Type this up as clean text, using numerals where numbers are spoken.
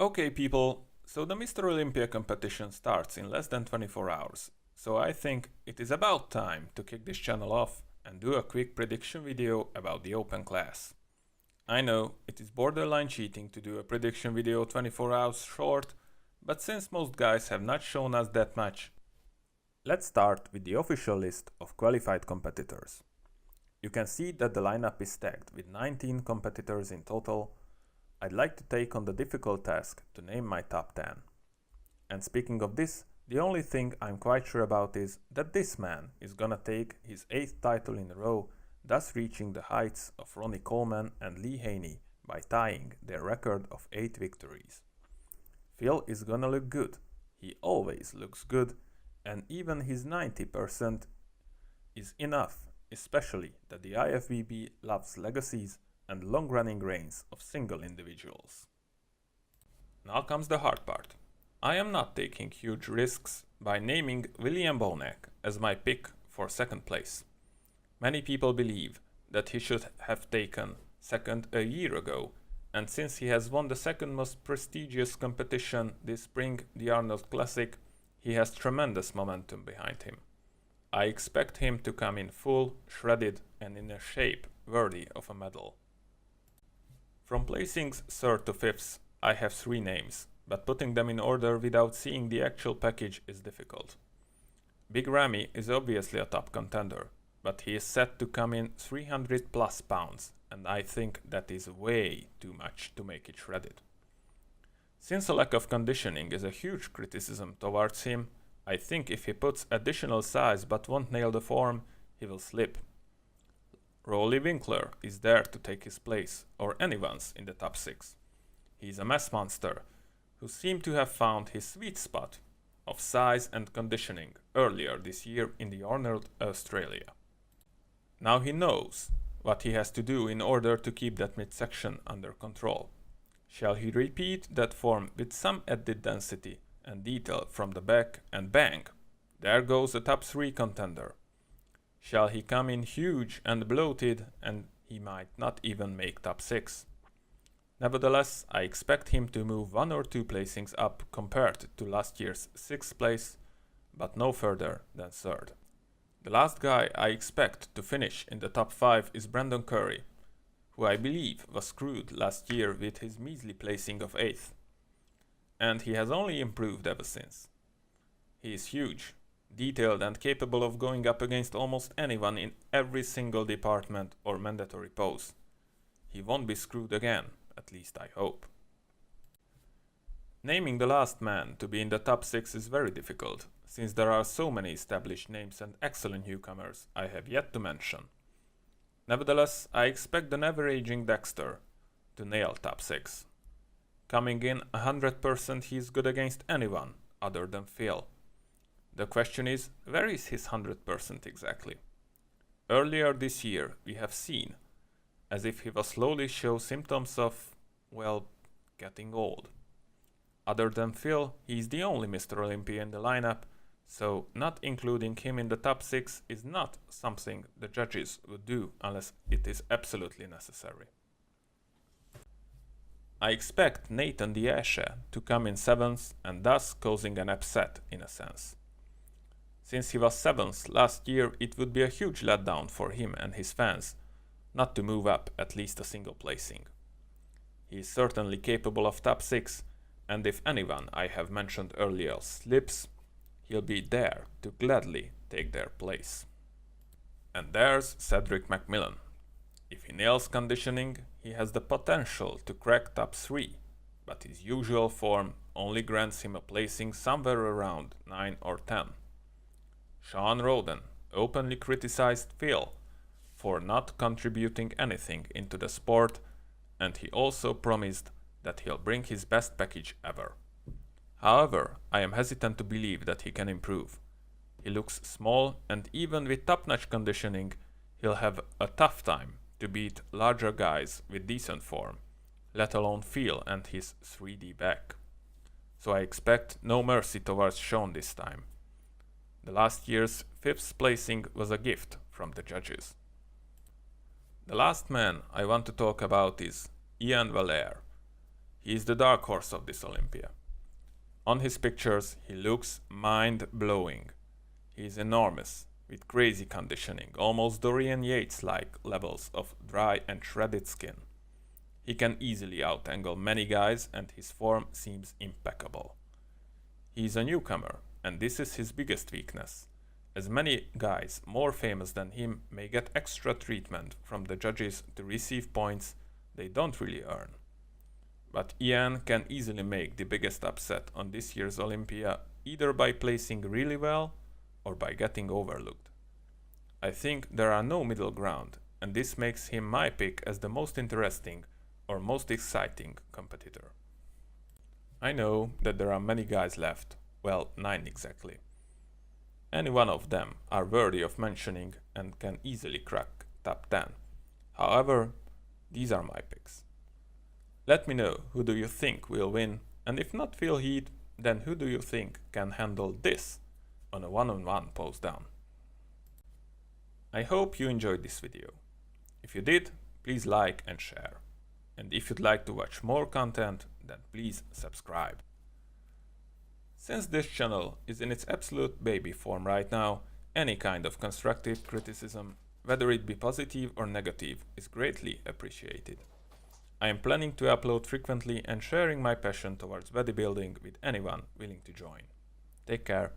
Okay people, so the Mr. Olympia competition starts in less than 24 hours, so I think it is about time to kick this channel off and do a quick prediction video about the open class. I know it is borderline cheating to do a prediction video 24 hours short, but since most guys have not shown us that much, let's start with the official list of qualified competitors. You can see that the lineup is stacked with 19 competitors in total. I'd like to take on the difficult task to name my top 10. And speaking of this, the only thing I'm quite sure about is that this man is gonna take his 8th title in a row, thus reaching the heights of Ronnie Coleman and Lee Haney by tying their record of 8 victories. Phil is gonna look good, he always looks good, and even his 90% is enough, especially that the IFBB loves legacies and long-running reigns of single individuals. Now comes the hard part. I am not taking huge risks by naming William Bonac as my pick for second place. Many people believe that he should have taken second a year ago, and since he has won the second most prestigious competition this spring, the Arnold Classic, he has tremendous momentum behind him. I expect him to come in full, shredded, and in a shape worthy of a medal. From placings 3rd to 5th, I have 3 names, but putting them in order without seeing the actual package is difficult. Big Ramy is obviously a top contender, but he is set to come in 300 plus pounds, and I think that is way too much to make it shredded. Since a lack of conditioning is a huge criticism towards him, I think if he puts additional size but won't nail the form, he will slip. Winklaar is there to take his place, or anyone's in the top 6. He is a mass monster, who seemed to have found his sweet spot of size and conditioning earlier this year in the Arnold, Australia. Now he knows what he has to do in order to keep that midsection under control. Shall he repeat that form with some added density and detail from the back, and bang, there goes a top 3 contender. Shall he come in huge and bloated and he might not even make top 6. Nevertheless, I expect him to move 1 or 2 placings up compared to last year's 6th place, but no further than 3rd. The last guy I expect to finish in the top 5 is Currie, who I believe was screwed last year with his measly placing of 8th. And he has only improved ever since. He is huge, detailed and capable of going up against almost anyone in every single department or mandatory pose. He won't be screwed again, at least I hope. Naming the last man to be in the top 6 is very difficult, since there are so many established names and excellent newcomers I have yet to mention. Nevertheless, I expect the never-aging Dexter to nail top 6. Coming in 100%, he is good against anyone other than Phil. The question is, where is his 100% exactly? Earlier this year, we have seen as if he was slowly show symptoms of, well, getting old. Other than Phil, he is the only Mr. Olympia in the lineup, so not including him in the top 6 is not something the judges would do unless it is absolutely necessary. I expect Nathan Diashe to come in 7th and thus causing an upset in a sense. Since he was 7th last year, it would be a huge letdown for him and his fans not to move up at least a single placing. He is certainly capable of top 6, and if anyone I have mentioned earlier slips, he'll be there to gladly take their place. And there's Cedric McMillan. If he nails conditioning, he has the potential to crack top 3, but his usual form only grants him a placing somewhere around 9 or 10. Shawn Rhoden openly criticized Phil for not contributing anything into the sport, and he also promised that he'll bring his best package ever. However, I am hesitant to believe that he can improve. He looks small, and even with top-notch conditioning, he'll have a tough time to beat larger guys with decent form, let alone Phil and his 3D back. So I expect no mercy towards Shawn this time. The last year's 5th placing was a gift from the judges. The last man I want to talk about is Valera. He is the dark horse of this Olympia. On his pictures, he looks mind-blowing. He is enormous, with crazy conditioning, almost Dorian Yates-like levels of dry and shredded skin. He can easily out-angle many guys and his form seems impeccable. He is a newcomer, and this is his biggest weakness, as many guys more famous than him may get extra treatment from the judges to receive points they don't really earn. But Ian can easily make the biggest upset on this year's Olympia either by placing really well or by getting overlooked. I think there are no middle ground, and this makes him my pick as the most interesting or most exciting competitor. I know that there are many guys left, well, 9 exactly. Any one of them are worthy of mentioning and can easily crack top 10. However, these are my picks. Let me know who do you think will win, and if not Phil Heath, then who do you think can handle this on a one-on-one post down? I hope you enjoyed this video. If you did, please like and share. And if you'd like to watch more content, then please subscribe. Since this channel is in its absolute baby form right now, any kind of constructive criticism, whether it be positive or negative, is greatly appreciated. I am planning to upload frequently and sharing my passion towards bodybuilding with anyone willing to join. Take care.